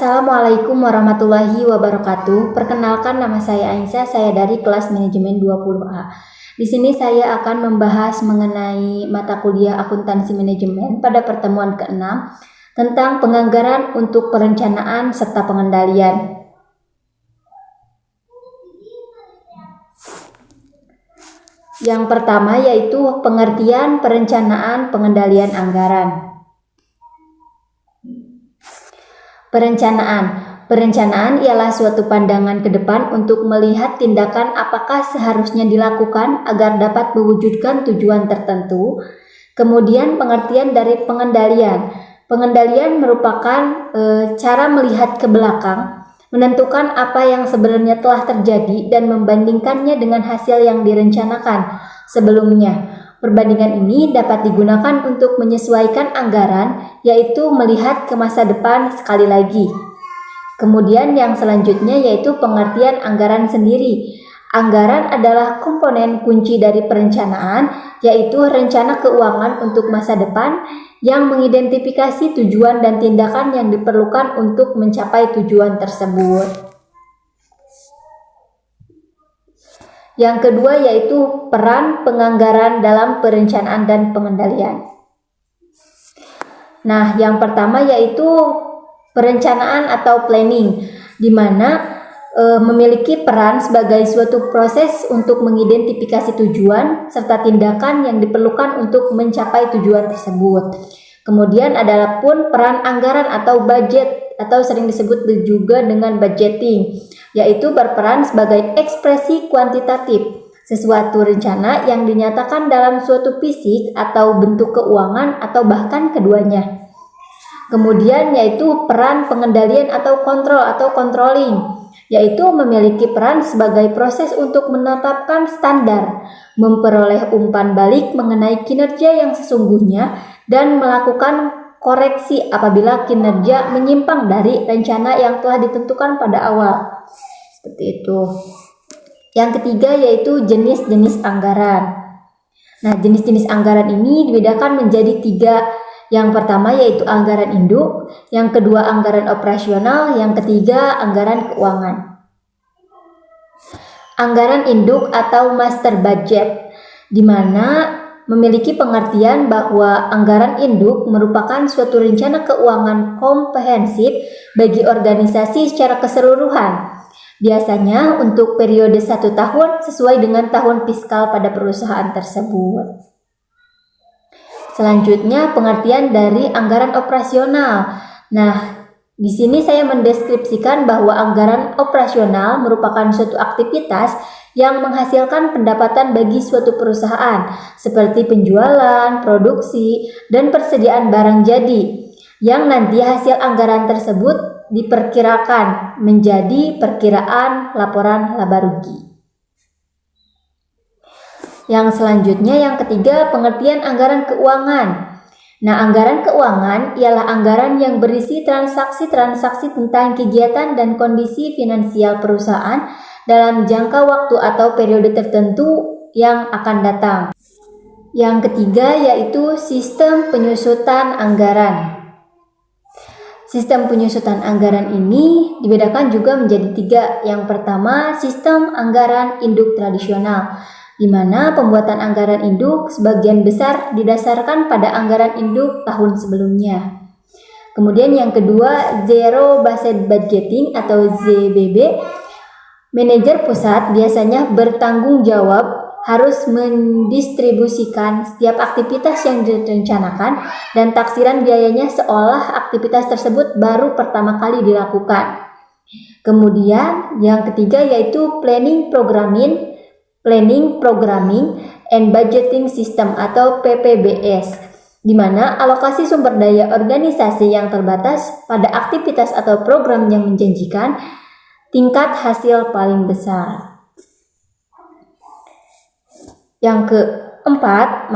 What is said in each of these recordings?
Assalamualaikum warahmatullahi wabarakatuh. Perkenalkan, nama saya Aisyah, saya dari kelas manajemen 20A. Di sini saya akan membahas mengenai mata kuliah akuntansi manajemen pada pertemuan ke-6 tentang penganggaran untuk perencanaan serta pengendalian. Yang pertama yaitu pengertian perencanaan pengendalian anggaran. Perencanaan ialah suatu pandangan ke depan untuk melihat tindakan apakah seharusnya dilakukan agar dapat mewujudkan tujuan tertentu. Kemudian pengertian dari pengendalian. Pengendalian merupakan cara melihat ke belakang, menentukan apa yang sebenarnya telah terjadi dan membandingkannya dengan hasil yang direncanakan sebelumnya. Perbandingan ini dapat digunakan untuk menyesuaikan anggaran, yaitu melihat ke masa depan sekali lagi. Kemudian yang selanjutnya yaitu pengertian anggaran sendiri. Anggaran adalah komponen kunci dari perencanaan, yaitu rencana keuangan untuk masa depan yang mengidentifikasi tujuan dan tindakan yang diperlukan untuk mencapai tujuan tersebut. Yang kedua yaitu peran penganggaran dalam perencanaan dan pengendalian. Nah, yang pertama yaitu perencanaan atau planning, di mana memiliki peran sebagai suatu proses untuk mengidentifikasi tujuan serta tindakan yang diperlukan untuk mencapai tujuan tersebut. Kemudian adalah pun peran anggaran atau budget atau sering disebut juga dengan budgeting, yaitu berperan sebagai ekspresi kuantitatif sesuatu rencana yang dinyatakan dalam suatu fisik atau bentuk keuangan atau bahkan keduanya. Kemudian yaitu peran pengendalian atau kontrol atau controlling, yaitu memiliki peran sebagai proses untuk menetapkan standar, memperoleh umpan balik mengenai kinerja yang sesungguhnya dan melakukan koreksi apabila kinerja menyimpang dari rencana yang telah ditentukan pada awal. Seperti itu. Yang ketiga yaitu jenis-jenis anggaran. Nah, jenis-jenis anggaran ini dibedakan menjadi 3. Yang pertama yaitu anggaran induk, yang kedua anggaran operasional, yang ketiga anggaran keuangan. Anggaran induk atau master budget, di mana memiliki pengertian bahwa anggaran induk merupakan suatu rencana keuangan komprehensif bagi organisasi secara keseluruhan. Biasanya untuk periode 1 tahun sesuai dengan tahun fiskal pada perusahaan tersebut. Selanjutnya pengertian dari anggaran operasional. Nah, di sini saya mendeskripsikan bahwa anggaran operasional merupakan suatu aktivitas yang menghasilkan pendapatan bagi suatu perusahaan, seperti penjualan, produksi, dan persediaan barang jadi, yang nanti hasil anggaran tersebut diperkirakan menjadi perkiraan laporan laba rugi. Yang selanjutnya yang ketiga pengertian anggaran keuangan. Nah, anggaran keuangan ialah anggaran yang berisi transaksi-transaksi tentang kegiatan dan kondisi finansial perusahaan dalam jangka waktu atau periode tertentu yang akan datang. Yang ketiga yaitu sistem penyusutan anggaran. Sistem penyusutan anggaran ini dibedakan juga menjadi 3. Yang pertama, sistem anggaran induk tradisional, di mana pembuatan anggaran induk sebagian besar didasarkan pada anggaran induk tahun sebelumnya. Kemudian yang kedua, Zero Based Budgeting atau ZBB. Manajer pusat biasanya bertanggung jawab harus mendistribusikan setiap aktivitas yang direncanakan dan taksiran biayanya seolah aktivitas tersebut baru pertama kali dilakukan. Kemudian yang ketiga yaitu Planning Programming and Budgeting System atau PPBS, di mana alokasi sumber daya organisasi yang terbatas pada aktivitas atau program yang menjanjikan tingkat hasil paling besar. Yang keempat,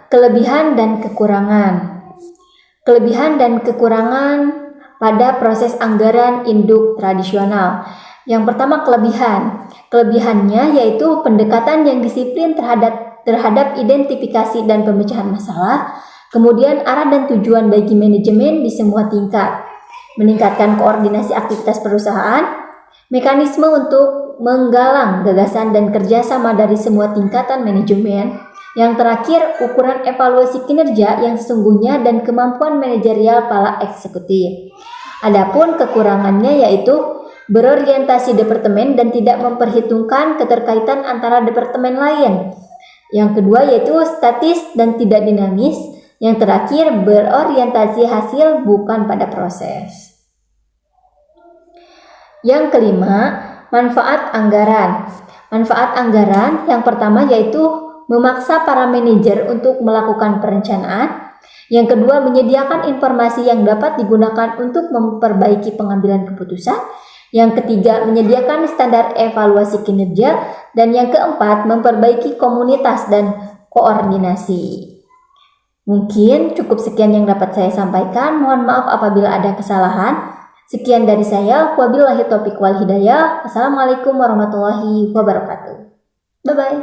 kelebihan dan kekurangan. Kelebihan dan kekurangan pada proses anggaran induk tradisional. Yang pertama, kelebihan. Kelebihannya yaitu pendekatan yang disiplin terhadap identifikasi dan pemecahan masalah, kemudian arah dan tujuan bagi manajemen di semua tingkat. meningkatkan koordinasi aktivitas perusahaan, mekanisme untuk menggalang gagasan dan kerjasama dari semua tingkatan manajemen, yang terakhir ukuran evaluasi kinerja yang sesungguhnya dan kemampuan manajerial para eksekutif. Adapun kekurangannya yaitu berorientasi departemen dan tidak memperhitungkan keterkaitan antara departemen lain. Yang kedua yaitu statis dan tidak dinamis. Yang terakhir berorientasi hasil bukan pada proses. Yang kelima, manfaat anggaran. Manfaat anggaran yang pertama yaitu memaksa para manajer untuk melakukan perencanaan. Yang kedua, menyediakan informasi yang dapat digunakan untuk memperbaiki pengambilan keputusan. Yang ketiga, menyediakan standar evaluasi kinerja. Dan yang keempat, memperbaiki komunitas dan koordinasi. Mungkin cukup sekian yang dapat saya sampaikan. Mohon maaf apabila ada kesalahan. Sekian dari saya. Wabillahi taufiq wal hidayah. Assalamualaikum warahmatullahi wabarakatuh. Bye-bye.